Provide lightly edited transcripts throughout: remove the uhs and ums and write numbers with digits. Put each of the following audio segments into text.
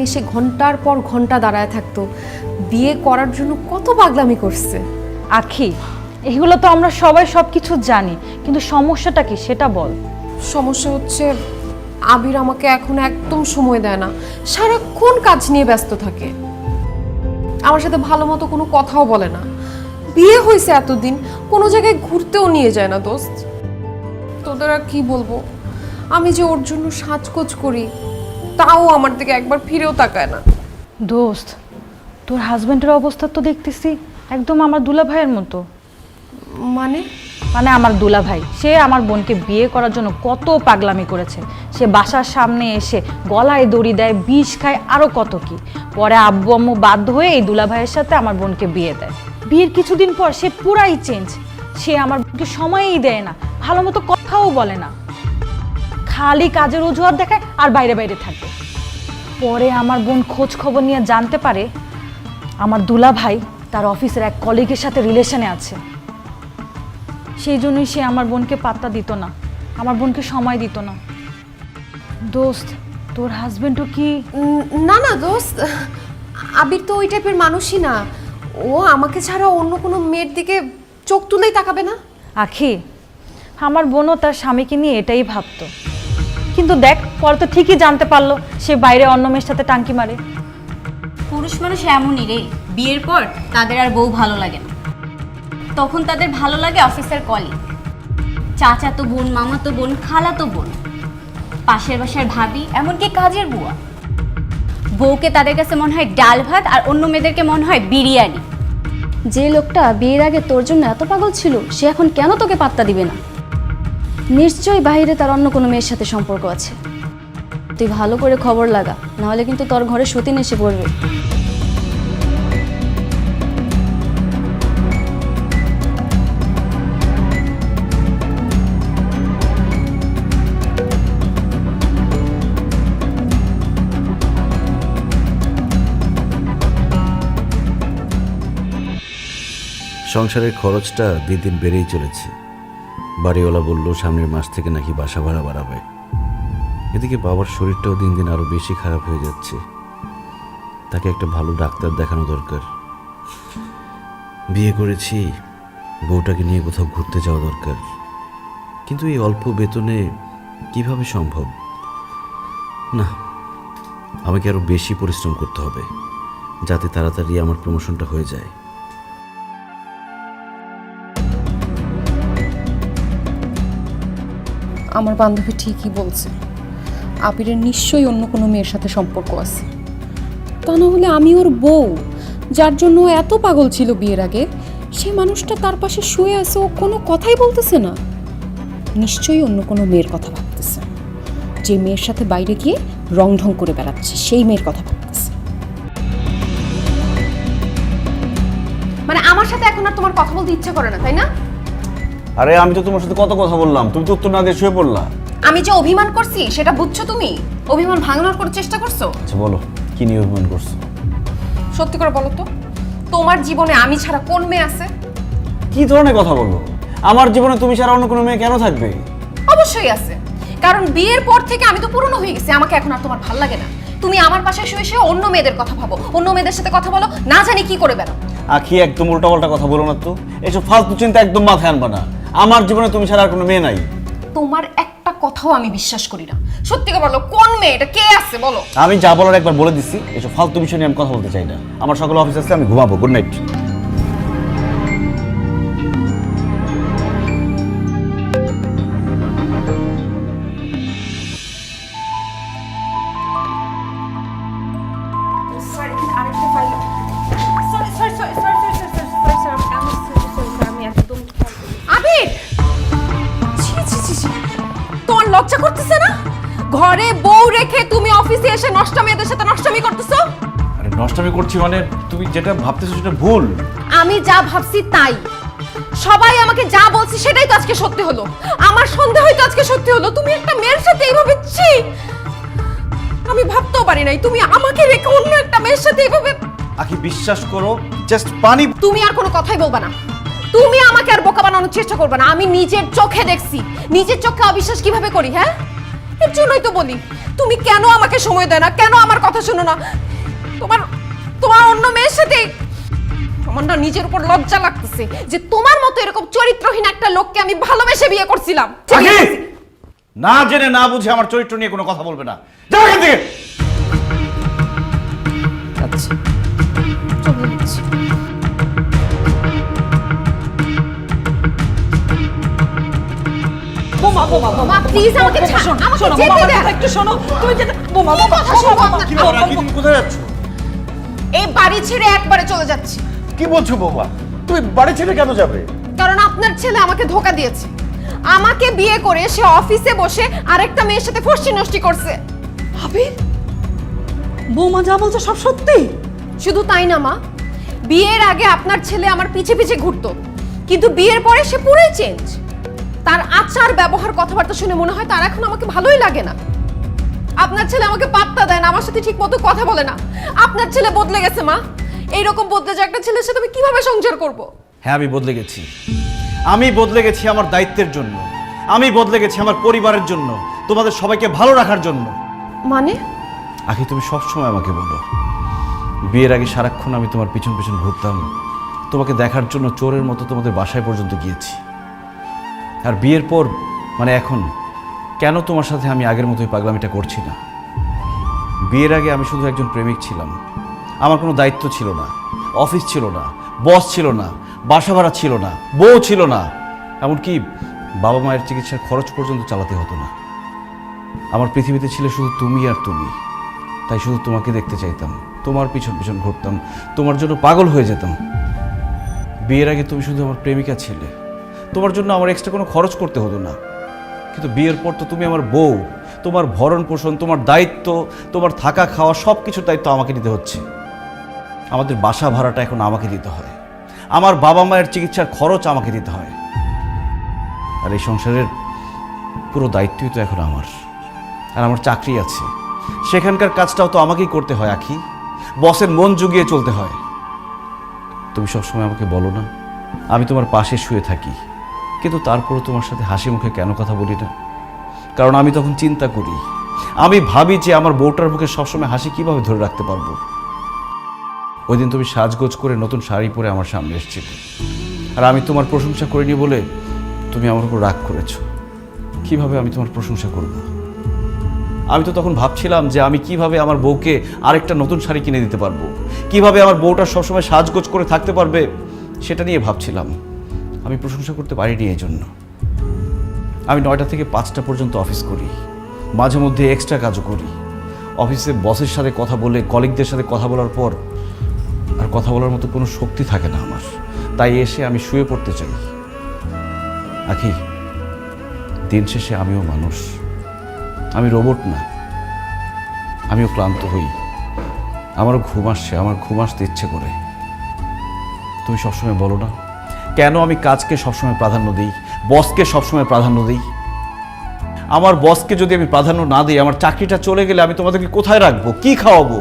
এসে ঘন্টার পর ঘন্টা দাঁড়ায় থাকতো, বিয়ে করার জন্য কত পাগলামি করছে। আখি, এগুলো তো আমরা সবাই সবকিছু জানি, কিন্তু সমস্যাটা কি সেটা বল। সমস্যা হচ্ছে আবির আমাকে এখন একদম সময় দেয় না, সারাক্ষণ কাজ নিয়ে ব্যস্ত থাকে, আমার সাথে ভালো মতো কোনো কথাও বলে না। বিয়ে হয়েছে এতদিন, কোনো জায়গায় ঘুরতেও নিয়ে যায় না দোস্ত। তোদের আর কি বলবো, আমি যে ওর জন্য সাজগোজ করি তাও আমার দিকে একবার ফিরেও তাকায় না। দোস্ত, তোর হাজবেন্ডের অবস্থা তো দেখতেছি একদম আমার দুলা ভাইয়ের মতো। মানে মানে আমার দুলা ভাই, সে আমার বোনকে বিয়ে করার জন্য কত পাগলামি করেছে। সে বাসার সামনে এসে গলায় দড়ি দেয়, বিষ খায়, আরও কত কি। পরে আব্বু আম্মু বাধ্য হয়ে এই দুলা ভাইয়ের সাথে আমার বোনকে বিয়ে দেয়। বিয়ের কিছুদিন পর সে পুরাই চেঞ্জ। সে আমার বোনকে সময়ই দেয় না, ভালো মতো কথাও বলে না, খালি কাজের অজুহাত দেখায় আর বাইরে বাইরে থাকে। পরে আমার বোন খোঁজ খবর নিয়ে জানতে পারে আমার দুলা ভাই তার অফিসের এক কলিগের সাথে রিলেশনে আছে। সেই জন্যই সে আমার বোনকে পাত্তা দিত না, আমার বোনকে সময় দিত না। দোস্ত, তোর হাজবেন্ডও কি? না না দোস্ত, আবির তো ওই টাইপের মানুষই না। ও আমাকে ছাড়া অন্য কোনো মেয়ের দিকে চোখ তুলেই তাকাবে না। আখি, আমার বোনও তার স্বামীকে নিয়ে এটাই ভাবতো, কিন্তু দেখ পরে তো ঠিকই জানতে পারলো সে বাইরে অন্য মেয়ের সাথে টাঙ্কি মারে। পুরুষ মানুষ এমনই রে, বিয়ের পর তাদের আর বউ ভালো লাগে না, তখন তাদের ভালো লাগে অফিসের কলিগ, চাচাতো বোন, মামাতো বোন, খালাতো বোন, পাশের বাসার ভাবি, এমনকি কাজের বুয়া। বউকে তাদের কাছে মনে হয় ডাল ভাত, আর অন্য মেয়েদেরকে মনে হয় বিরিয়ানি। যে লোকটা বিয়ের আগে তোর জন্য এত পাগল ছিল, সে এখন কেন তোকে পাত্তা দিবে না? নিশ্চয়ই বাইরে তার অন্য কোনো মেয়ের সাথে সম্পর্ক আছে। তুই ভালো করে খবর লাগা, নাহলে কিন্তু তোর ঘরে সতীন এসে পড়বে। সংসারের খরচটা দিন দিন বেড়েই চলেছে। বাড়িওয়ালা বলল সামনের মাস থেকে নাকি বাসা ভাড়া বাড়াবে। এদিকে বাবার শরীরটাও দিন দিন আরো বেশি খারাপ হয়ে যাচ্ছে, তাকে একটা ভালো ডাক্তার দেখানো দরকার। বিয়ে করেছি, বউটাকে নিয়ে কোথাও ঘুরতে যাওয়া দরকার, কিন্তু এই অল্প বেতনে কিভাবে সম্ভব? না, আমাকে আরো বেশি পরিশ্রম করতে হবে, যাতে তাড়াতাড়ি আমার প্রমোশনটা হয়ে যায়। আমার বান্ধবী ঠিকই বলছে, আবিরের নিশ্চয়ই অন্য কোনো মেয়ের সাথে সম্পর্ক আছে। তা না হলে আমি ওর বউ, যার জন্য ও এত পাগল ছিল বিয়ের আগে, সে মানুষটা তার পাশে শুয়ে আছে, ও কোনো কথাই বলতেছে না। নিশ্চয়ই অন্য কোনো মেয়ের কথা ভাবতেছে, যে মেয়ের সাথে বাইরে গিয়ে রং ঢং করে বেড়াচ্ছে, সেই মেয়ের কথা ভাবতেছে। মানে আমার সাথে এখন আর তোমার কথা বলতে ইচ্ছা করে না, তাই না? আরে আমি তো তোমার সাথে কত কথা বললাম, তুমি তো উত্তর না দিয়ে শুয়ে পড়লা। আমি যে অভিমান করছি সেটা বুঝছো তুমি? অভিমান ভাঙানোর করে চেষ্টা করছো? আচ্ছা বলো, কি নিয়ে অভিমান করছো? সত্যি করে বলো তো, তোমার জীবনে আমি ছাড়া কোন মেয়ে আছে? কি ধরনের কথা বলবো? আমার জীবনে তুমি ছাড়া অন্য কোনো মেয়ে কেন থাকবে? অবশ্যই আছে, কারণ বিয়ের পর থেকে আমি তো পুরনো হয়ে গেছি, আমাকে এখন আর তোমার ভালো লাগে না। তুমি আমার পাশে শুয়ে শুয়ে অন্য মেয়েদের কথা ভাবো, অন্য মেয়েদের সাথে কথা বলো, না জানি কি করে বেড়াও। আখি, একদম উল্টাপাল্টা কথা বলো না তো, এসব ফালতু চিন্তা একদম মাথায় আনবা না। আমার জীবনে তুমি ছাড়া আর কোনো মেয়ে নাই। তোমার একটা কথাও আমি বিশ্বাস করি না। সত্যি করে বলো, কোন মেয়ে এটা, কে আছে বলো? আমি যা বলার একবার বলে দিচ্ছি, এসব ফালতু বিষয় নিয়ে আমি কথা বলতে চাই না। আমার সকালে অফিস আছে, আমি ঘুমাবো। Good night. আবির, ছি ছি ছি ছি, তোমার লজ্জা করতেছে না? ঘরে বউ রেখে তুমি অফিসে এসে নষ্ট মেয়েদের সাথে নষ্টমি করতেছো। আরে নষ্টামি করছি মানে, তুমি যেটা ভাবতেছো সেটা ভুল। আমি যা ভাবছি তাই, সবাই আমাকে যা বলছে সেটাই তো আজকে সত্যি হলো। আমার সন্দেহই তো আজকে সত্যি হলো। তুমি একটা মেয়ের সাথে এইভাবে, ছি, আমি ভাবতেও পারি নাই তুমি আমাকে রেখে অন্য একটা মেয়ের সাথে এইভাবে। আখি বিশ্বাস করো, জাস্ট পানি। তুমি আর কোনো কথাই বলবা না, তুমি আমাকে আর বোকা বানানোর চেষ্টা করবে না। আমি নিজের চোখে দেখছি, নিজের চোখে অবিশ্বাস কিভাবে করি? হ্যাঁ, এর জন্যই তো বলি, তুমি কেন আমাকে সময় দেয় না, কেন আমার কথা শোনো না? তোমার তোমার অন্য মেয়ের সাথে আমার না নিজের উপর লজ্জা লাগতেছে যে তোমার মতো এরকম চরিত্রহীন একটা লোককে আমি ভালোবেসে বিয়ে করছিলাম। আখি, না জেনে না বুঝে আমার চরিত্র নিয়ে কোনো কথা বলবে না, যাও এখান থেকে। যাচ্ছি, চলে যাচ্ছি। বোমা বোমা বোমা প্লিজ আমাকে ছাড়ো, আমাকে শোনো যেতে বোমা, দাও। কথা একটু শোনো, তুমি যেতে বোমা কি কথা শুনবো আপনার? কি ব্যাপার আখি, তুমি কোথায় যাচ্ছ? এই বাড়ি ছেড়ে একবারে চলে যাচ্ছি, কি বলছো বৌমা? তুমি বাড়ি ছেড়ে কেন যাবে? কারণ আপনার ছেলে আমাকে ধোকা দিয়েছে। আমাকে বিয়ে করে সে অফিসে বসে আরেকটা মেয়ের সাথে ফষ্টি নষ্টি করছে। আবির, বৌমা যা বলছে সব সত্যি? শুধু তাই না মা, বিয়ের আগে আপনার ছেলে আমার পিছে পিছে ঘুরতো, কিন্তু বিয়ের পরে সে পুরোই চেঞ্জ। তার আচার ব্যবহার কথাবার্তা শুনে মনে হয় তার এখন আমাকে ভালোই লাগে না। আপনার ছেলে আমাকে পাত্তা দেয় না, আমার সাথে ঠিক মতো কথা বলে না। আপনার ছেলে বদলে গেছে মা। এইরকম বদলে যে একটা ছেলের সাথে আমি কিভাবে সংসার করব? হ্যাঁ, আমি বদলে গেছি। আমি বদলে গেছি আমার দায়িত্বের জন্য, আমি বদলে গেছি আমার পরিবারের জন্য, তোমাদের সবাইকে ভালো রাখার জন্য। মানে? আখি, তুমি সবসময় আমাকে বলো বিয়ের আগে সারাক্ষণ আমি তোমার পিছন পিছন ঘুরতাম, তোমাকে দেখার জন্য চোরের মতো তোমাদের বাসায় পর্যন্ত গিয়েছি। আর বিয়ের পর মানে এখন কেন তোমার সাথে আমি আগের মতোই পাগলামিটা করছি না? বিয়ের আগে আমি শুধু একজন প্রেমিক ছিলাম, আমার কোনো দায়িত্ব ছিল না, অফিস ছিল না, বস ছিল না, বাসা ভাড়া ছিল না, বউ ছিল না, এমনকি বাবা মায়ের চিকিৎসার খরচ পর্যন্ত চালাতে হতো না। আমার পৃথিবীতে ছিল শুধু তুমি আর তুমি, তাই শুধু তোমাকে দেখতে চাইতাম, তোমার পিছন পিছন ঘুরতাম, তোমার জন্য পাগল হয়ে যেতাম। বিয়ের আগে তুমি শুধু আমার প্রেমিকা ছিলে, তোমার জন্য আমার এক্সট্রা কোনো খরচ করতে হতো না। কিন্তু বিয়ের পর তো তুমি আমার বউ, তোমার ভরণ পোষণ, তোমার দায়িত্ব, তোমার থাকা খাওয়া সব কিছুর দায়িত্ব আমাকে নিতে হচ্ছে। আমাদের বাসা ভাড়াটা এখন আমাকে দিতে হয়, আমার বাবা মায়ের চিকিৎসার খরচ আমাকে দিতে হয়। আর এই সংসারের পুরো দায়িত্বই তো এখন আমার। আর আমার চাকরি আছে, সেখানকার কাজটাও তো আমাকেই করতে হয় আখি, বসের মন জুগিয়ে চলতে হয়। তুমি সবসময় আমাকে বলো না আমি তোমার পাশে শুয়ে থাকি, কিন্তু তারপরও তোমার সাথে হাসি মুখে কেন কথা বলি না? কারণ আমি তখন চিন্তা করি, আমি ভাবি যে আমার বউটার মুখে সবসময় হাসি কিভাবে ধরে রাখতে পারবো। ওই দিন তুমি সাজগোজ করে নতুন শাড়ি পরে আমার সামনে এসেছিলে, আর আমি তোমার প্রশংসা করিনি বলে তুমি আমার উপর রাগ করেছো। কিভাবে আমি তোমার প্রশংসা করব? আমি তো তখন ভাবছিলাম যে আমি কিভাবে আমার বউকে আরেকটা নতুন শাড়ি কিনে দিতে পারবো, কিভাবে আমার বউটা সবসময় সাজগোজ করে থাকতে পারবে সেটা নিয়ে ভাবছিলাম। আমি প্রশংসা করতে পারিনি এই জন্য। আমি 9টা থেকে 5টা পর্যন্ত অফিস করি, মাঝে মধ্যে এক্সট্রা কাজও করি। অফিসে বসের সাথে কথা বলে, কলিগদের সাথে কথা বলার পর আর কথা বলার মতো কোনো শক্তি থাকে না আমার, তাই এসে আমি শুয়ে পড়তে চাই। আখি, দিন শেষে আমিও মানুষ, আমি রোবট না। আমিও ক্লান্ত হই, আমারও ঘুম আসছে, আমার ঘুম আসতে ইচ্ছে করে। তুমি সবসময় বলো না কেন আমি কাজকে সবসময় প্রাধান্য দিই, বসকে সবসময় প্রাধান্য দিই? আমার বসকে যদি আমি প্রাধান্য না দিই, আমার চাকরিটা চলে গেলে আমি তোমাদেরকে কোথায় রাখবো, কি খাওয়াবো?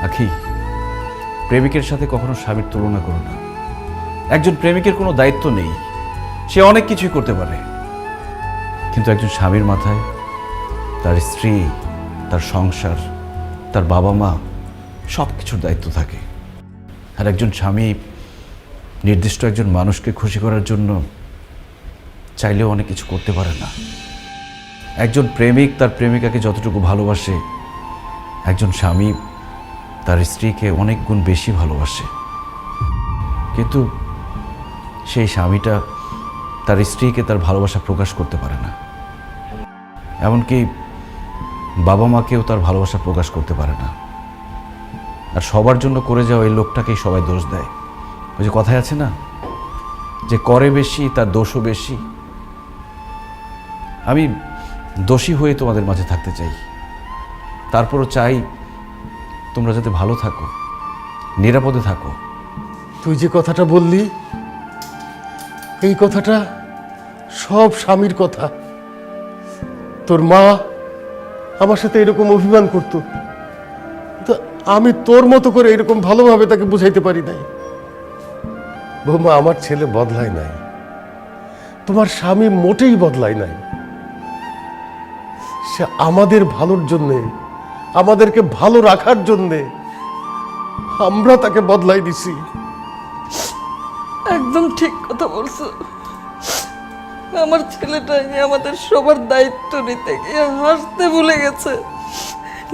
আখি, প্রেমিকের সাথে কখনো স্বামীর তুলনা করো না। একজন প্রেমিকের কোনো দায়িত্ব নেই, সে অনেক কিছুই করতে পারে, কিন্তু একজন স্বামীর মাথায় তার স্ত্রী, তার সংসার, তার বাবা মা সব কিছুর দায়িত্ব থাকে। আর একজন স্বামী নির্দিষ্ট একজন মানুষকে খুশি করার জন্য চাইলেও অনেক কিছু করতে পারে না। একজন প্রেমিক তার প্রেমিকাকে যতটুকু ভালোবাসে, একজন স্বামী তার স্ত্রীকে অনেক গুণ বেশি ভালোবাসে। কিন্তু সেই স্বামীটা তার স্ত্রীকে তার ভালোবাসা প্রকাশ করতে পারে না, এমনকি বাবা মাকেও তার ভালোবাসা প্রকাশ করতে পারে না। আর সবার জন্য করে যাওয়া এই লোকটাকেই সবাই দোষ দেয়। ওই যে কথায় আছে না, যে করে বেশি তার দোষও বেশি। আমি দোষী হয়ে তোমাদের মাঝে থাকতে চাই, তারপরও চাই তোমরা যাতে ভালো থাকো, নিরাপদে থাকো। তুই যে কথাটা বললি, এই কথাটা সব স্বামীর কথা। তোর মা আমার সাথে এরকম অভিমান করত, তো আমি তোর মতো করে এরকম ভালোভাবে তাকে বুঝাইতে পারি নাই। বৌমা, আমার ছেলে বদলায় নাই, তোমার স্বামী মোটেই বদলায় নাই। সে আমাদের ভালোর জন্যে, আমাদেরকে ভালো রাখার জন্যে আমরা তাকে বদলাই দিছি। একদম ঠিক কথা বলছো। আমার ছেলেটাই আমাদের সবার দায়িত্ব নিতে গিয়ে হাসতে ভুলে গেছে,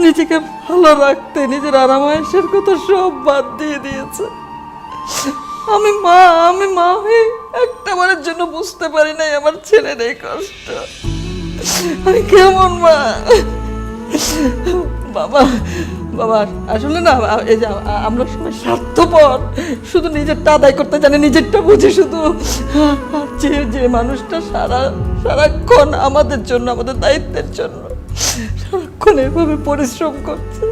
নিজেকে ভালো রাখতে নিজের আরামায়েশের কথা সব বাদ দিয়ে দিয়েছে। আমি মা হয়ে একটাবারের জন্য বুঝতে পারি নাই আমার ছেলের এই কষ্ট। আমি কেমন মা। বাবা বাবা আসলে না, এই যে আমরা সবাই স্বার্থপর, শুধু নিজেরটা আদায় করতে জানি, নিজেরটা বুঝে শুধু। যে মানুষটা সারাক্ষণ আমাদের জন্য, আমাদের দায়িত্বের জন্য সারাক্ষণ এভাবে পরিশ্রম করছে,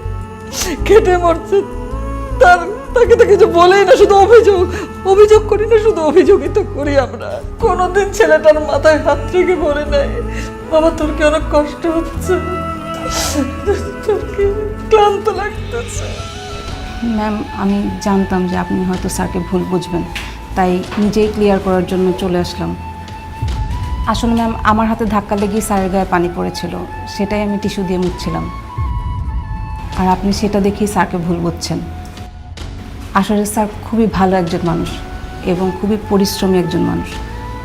খেটে মরছে, তাকে তো কিছু বলেই না, শুধু অভিযোগ করি না, শুধু অভিযোগই তো করি আমরা। কোনোদিন ছেলেটার মাথায় হাত রেখে বলে নাই বাবা তোর কি অনেক কষ্ট হচ্ছে, তোর কি ক্লান্ত লাগতেছে। ম্যাম, আমি জানতাম যে আপনি হয়তো স্যারকে ভুল বুঝবেন, তাই নিজেই ক্লিয়ার করার জন্য চলে আসলাম। আসলে ম্যাম, আমার হাতে ধাক্কা লেগে স্যারের গায়ে পানি পড়েছিল, সেটাই আমি টিস্যু দিয়ে মুছছিলাম, আর আপনি সেটা দেখেই স্যারকে ভুল বুঝছেন। আসলে স্যার খুবই ভালো একজন মানুষ এবং খুবই পরিশ্রমী একজন মানুষ।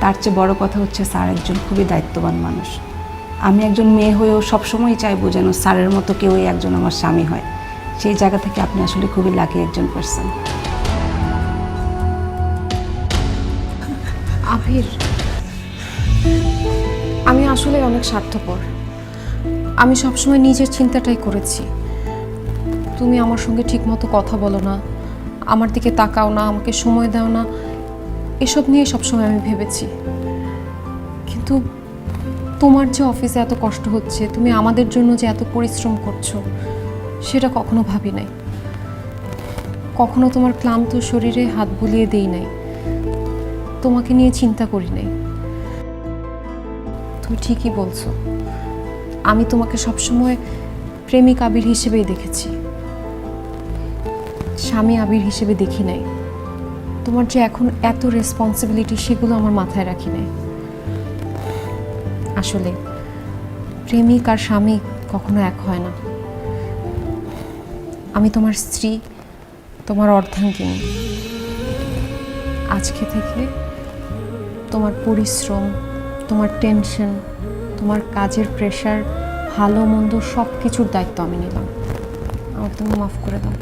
তার চেয়ে বড় কথা হচ্ছে স্যার একজন খুবই দায়িত্ববান মানুষ। আমি একজন মেয়ে হয়েও সবসময় চাইবো যেন স্যারের মতো কেউই একজন আমার স্বামী হয়। সেই জায়গা থেকে আপনি আসলে খুবই লাকি একজন পার্সন। আবির, আমি আসলে অনেক স্বার্থপর। আমি সবসময় নিজের চিন্তাটাই করেছি। তুমি আমার সঙ্গে ঠিকমতো কথা বলো না, আমার দিকে তাকাও না, আমাকে সময় দাও না, এসব নিয়ে সবসময় আমি ভেবেছি। কিন্তু তোমার যে অফিসে এত কষ্ট হচ্ছে, তুমি আমাদের জন্য যে এত পরিশ্রম করছো, সেটা কখনো ভাবি নাই। কখনো তোমার ক্লান্ত শরীরে হাত বুলিয়ে দেই নাই, তোমাকে নিয়ে চিন্তা করি নাই। তুমি ঠিকই বলছো, আমি তোমাকে সবসময় প্রেমিক আবির হিসেবেই দেখেছি, স্বামী আবির হিসেবে দেখি নাই। তোমার যে এখন এত রেসপন্সিবিলিটি, সেগুলো আমার মাথায় রাখি নাই। আসলে প্রেমিক আর স্বামী কখনো এক হয় না। আমি তোমার স্ত্রী, তোমার অর্ধাঙ্গিনী। আজকে থেকে তোমার পরিশ্রম, তোমার টেনশন, তোমার কাজের প্রেশার, ভালো মন্দ সব কিছুর দায়িত্ব আমি নিলাম। আমার তুমি মাফ করে দাও।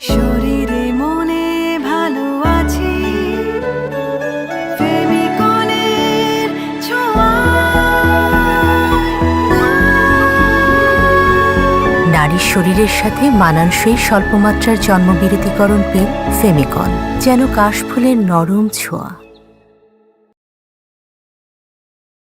শরীরে মনে ভালো আছি ফেমিকনের নারীর শরীরের সাথে মানানসই স্বল্পমাত্রার জন্মবিরতিকরণ পিল ফেমিকন, যেন কাশফুলের নরম ছোঁয়া।